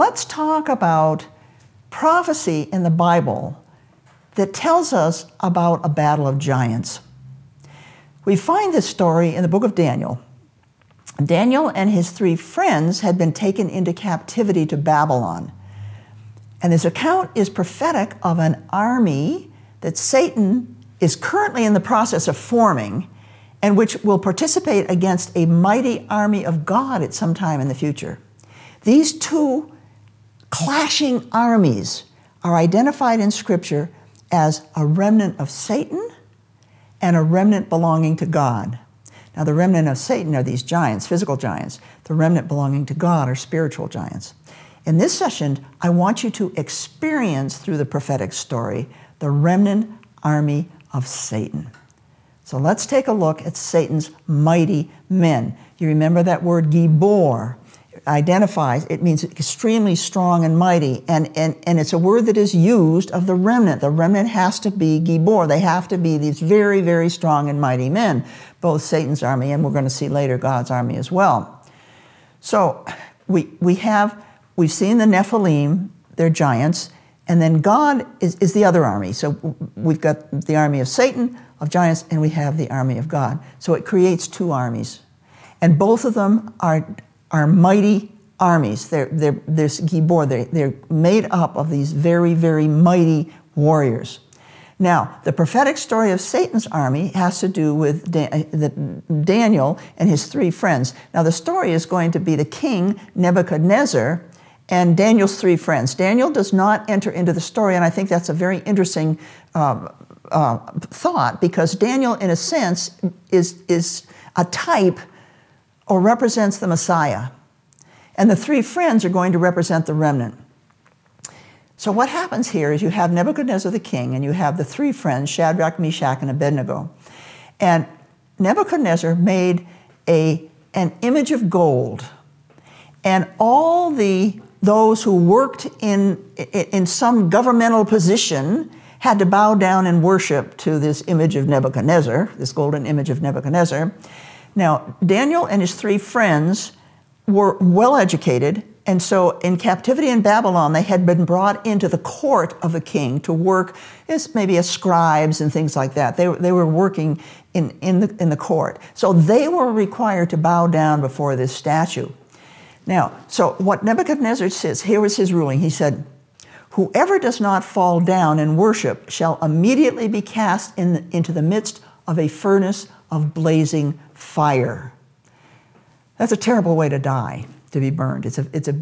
let's talk about prophecy in the Bible that tells us about a battle of giants. We find this story in the book of Daniel. Daniel and his 3 friends had been taken into captivity to Babylon. And this account is prophetic of an army that Satan is currently in the process of forming, and which will participate against a mighty army of God at some time in the future. These 2 clashing armies are identified in Scripture as a remnant of Satan and a remnant belonging to God. Now, the remnant of Satan are these giants, physical giants. The remnant belonging to God are spiritual giants. In this session, I want you to experience through the prophetic story the remnant army of Satan. So let's take a look at Satan's mighty men. You remember that word Gibor identifies, it means extremely strong and mighty, and it's a word that is used of the remnant. The remnant has to be Gibor. They have to be these very, very strong and mighty men, both Satan's army and we're going to see later God's army as well. So we've seen the Nephilim, they're giants, and then God is the other army. So we've got the army of Satan, of giants, and we have the army of God. So it creates 2 armies. And both of them are mighty armies. They're Gibor. They're made up of these very, very mighty warriors. Now, the prophetic story of Satan's army has to do with Daniel and his 3 friends. Now, the story is going to be the king Nebuchadnezzar and Daniel's 3 friends. Daniel does not enter into the story, and I think that's a very interesting thought, because Daniel, in a sense, is a type or represents the Messiah. And the 3 friends are going to represent the remnant. So what happens here is you have Nebuchadnezzar the king, and you have the 3 friends, Shadrach, Meshach, and Abednigo. And Nebuchadnezzar made an image of gold. And all those who worked in some governmental position had to bow down and worship to this image of Nebuchadnezzar, this golden image of Nebuchadnezzar. Now, Daniel and his 3 friends were well educated, and so in captivity in Babylon, they had been brought into the court of the king to work as maybe as scribes and things like that. They were working in the court. So they were required to bow down before this statue. Now, so what Nebuchadnezzar says, here was his ruling. He said, "Whoever does not fall down and worship shall immediately be cast into the midst of a furnace of blazing fire." That's a terrible way to die, to be burned. It's a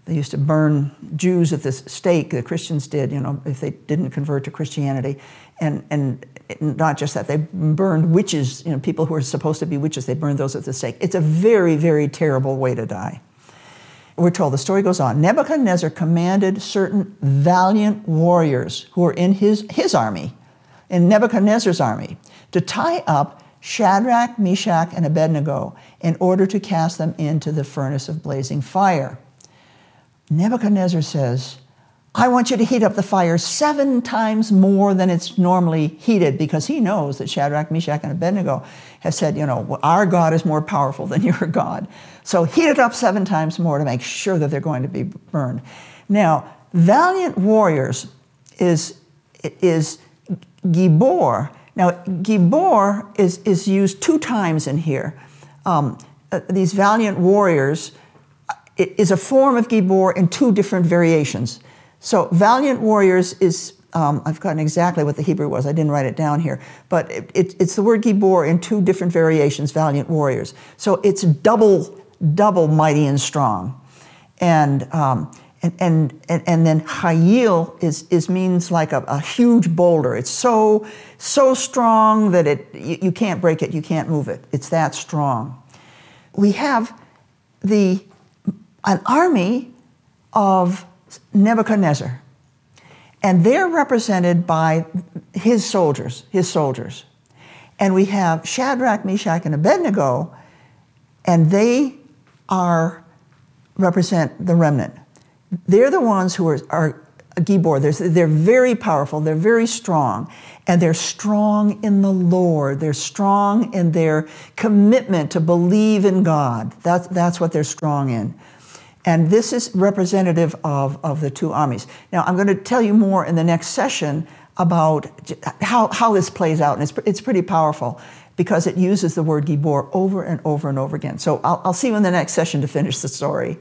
they used to burn Jews at the stake. The Christians did, if they didn't convert to Christianity, and not just that, they burned witches. People who were supposed to be witches, they burned those at the stake. It's a very, very terrible way to die. We're told, the story goes on, Nebuchadnezzar commanded certain valiant warriors who were in his army, in Nebuchadnezzar's army, to tie up Shadrach, Meshach, and Abednego in order to cast them into the furnace of blazing fire. Nebuchadnezzar says, "I want you to heat up the fire 7 times more than it's normally heated," because he knows that Shadrach, Meshach, and Abednego have said, our God is more powerful than your God. So heat it up 7 times more to make sure that they're going to be burned. Now, Valiant Warriors is Gibor. Now, Gibor is used 2 times in here. These Valiant Warriors is a form of Gibor in 2 different variations. So Valiant Warriors is, I've forgotten exactly what the Hebrew was. I didn't write it down here. But it's the word Gibor in 2 different variations, Valiant Warriors. So it's double mighty and strong. And then Hayil means like a huge boulder. It's so strong that you can't break it, you can't move it. It's that strong. We have an army of Nebuchadnezzar, and they're represented by his soldiers. And we have Shadrach, Meshach, and Abednego, and they represent the remnant. They're the ones who are Gibor. They're very powerful, they're very strong, and they're strong in the Lord. They're strong in their commitment to believe in God. That's what they're strong in. And this is representative of the two armies. Now, I'm going to tell you more in the next session about how this plays out. And it's pretty powerful because it uses the word Gibor over and over and over again. So I'll see you in the next session to finish the story.